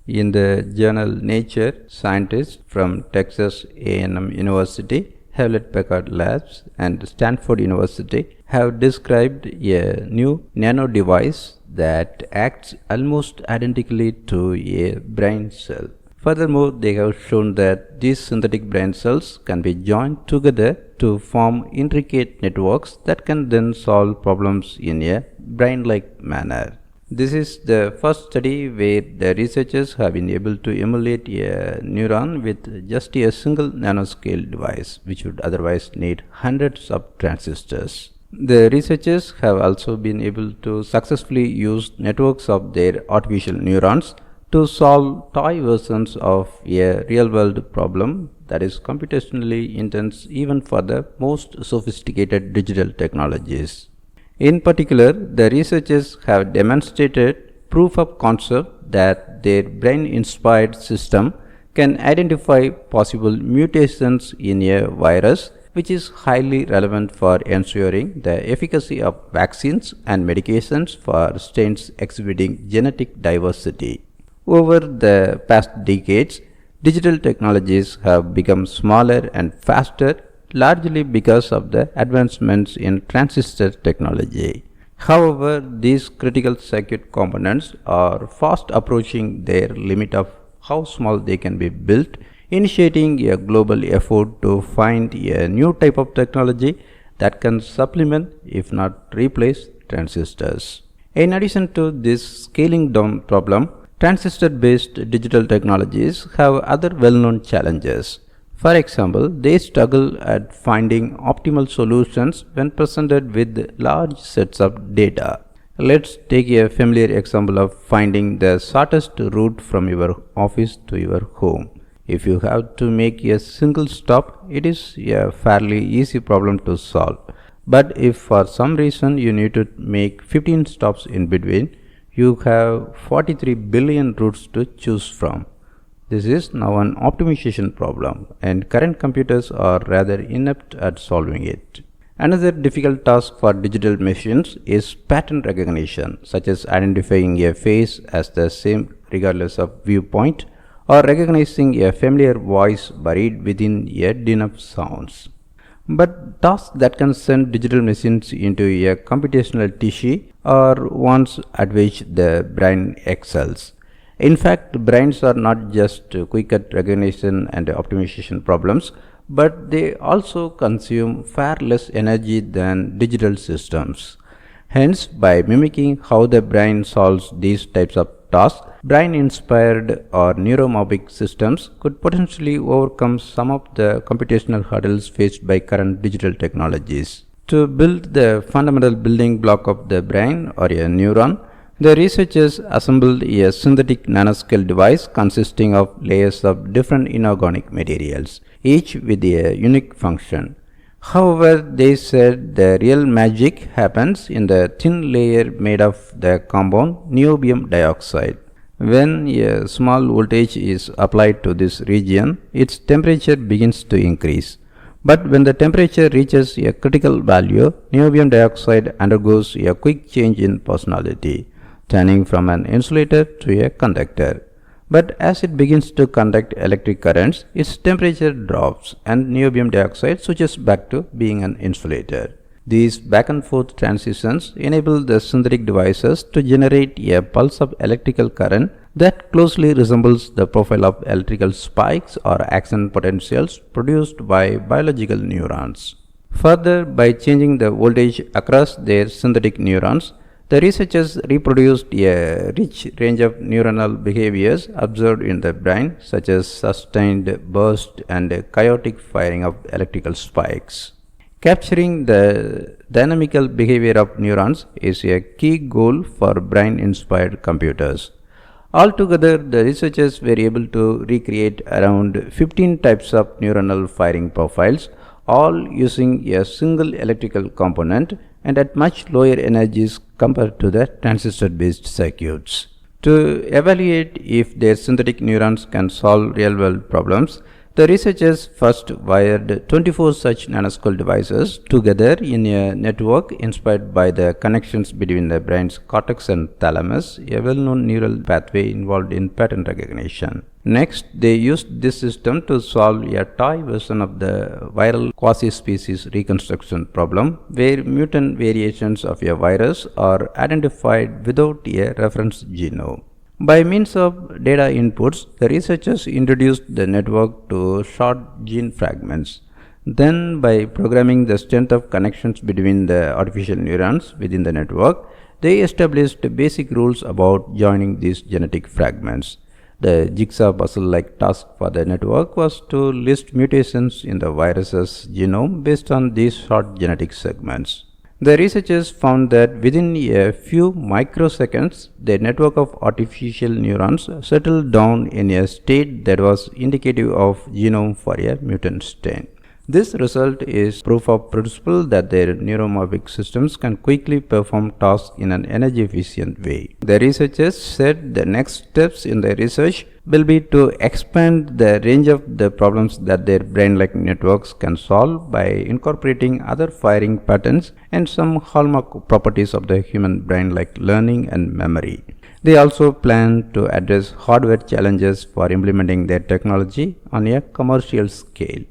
In the journal Nature, scientists from Texas A&M University, Hewlett Packard Labs, and Stanford University have described a new nanodevice that acts almost identically to a brain cell. Furthermore, they have shown that these synthetic brain cells can be joined together to form intricate networks that can then solve problems in a brain-like manner. This is the first study where the researchers have been able to emulate a neuron with just a single nanoscale device, which would otherwise need hundreds of transistors. The researchers have also been able to successfully use networks of their artificial neurons to solve toy versions of a real-world problem that is computationally intense even for the most sophisticated digital technologies. In particular, the researchers have demonstrated proof of concept that their brain-inspired system can identify possible mutations in a virus, which is highly relevant for ensuring the efficacy of vaccines and medications for strains exhibiting genetic diversity. Over the past decades, digital technologies have become smaller and faster, largely because of the advancements in transistor technology. However, these critical circuit components are fast approaching their limit of how small they can be built, initiating a global effort to find a new type of technology that can supplement, if not replace, transistors. In addition to this scaling down problem, transistor-based digital technologies have other well-known challenges. For example, they struggle at finding optimal solutions when presented with large sets of data. Let's take a familiar example of finding the shortest route from your office to your home. If you have to make a single stop, it is a fairly easy problem to solve. But if for some reason you need to make 15 stops in between, you have 43 billion routes to choose from. This is now an optimization problem, and current computers are rather inept at solving it. Another difficult task for digital machines is pattern recognition, such as identifying a face as the same regardless of viewpoint, or recognizing a familiar voice buried within a din of sounds. But tasks that can send digital machines into a computational tissue are ones at which the brain excels. In fact, brains are not just quick at recognition and optimization problems, but they also consume far less energy than digital systems. Hence, by mimicking how the brain solves these types of tasks, brain-inspired or neuromorphic systems could potentially overcome some of the computational hurdles faced by current digital technologies. To build the fundamental building block of the brain, or a neuron, the researchers assembled a synthetic nanoscale device consisting of layers of different inorganic materials, each with a unique function. However, they said the real magic happens in the thin layer made of the compound niobium dioxide. When a small voltage is applied to this region, its temperature begins to increase. But when the temperature reaches a critical value, niobium dioxide undergoes a quick change in personality, turning from an insulator to a conductor. But as it begins to conduct electric currents, its temperature drops and niobium dioxide switches back to being an insulator. These back and forth transitions enable the synthetic devices to generate a pulse of electrical current that closely resembles the profile of electrical spikes or action potentials produced by biological neurons. Further, by changing the voltage across their synthetic neurons, the researchers reproduced a rich range of neuronal behaviors observed in the brain, such as sustained burst and chaotic firing of electrical spikes. Capturing the dynamical behavior of neurons is a key goal for brain-inspired computers. Altogether, the researchers were able to recreate around 15 types of neuronal firing profiles, all using a single electrical component and at much lower energies compared to the transistor-based circuits. To evaluate if their synthetic neurons can solve real-world problems, The researchers first wired 24 such nanoscale devices together in a network inspired by the connections between the brain's cortex and thalamus, a well-known neural pathway involved in pattern recognition. Next, they used this system to solve a toy version of the viral quasi-species reconstruction problem, where mutant variations of a virus are identified without a reference genome. By means of data inputs, the researchers introduced the network to short gene fragments. Then, by programming the strength of connections between the artificial neurons within the network, they established basic rules about joining these genetic fragments. The jigsaw puzzle-like task for the network was to list mutations in the virus's genome based on these short genetic segments. The researchers found that within a few microseconds, the network of artificial neurons settled down in a state that was indicative of genome for a mutant strain. This result is proof of principle that their neuromorphic systems can quickly perform tasks in an energy-efficient way. The researchers said the next steps in their research will be to expand the range of the problems that their brain-like networks can solve by incorporating other firing patterns and some hallmark properties of the human brain like learning and memory. They also plan to address hardware challenges for implementing their technology on a commercial scale.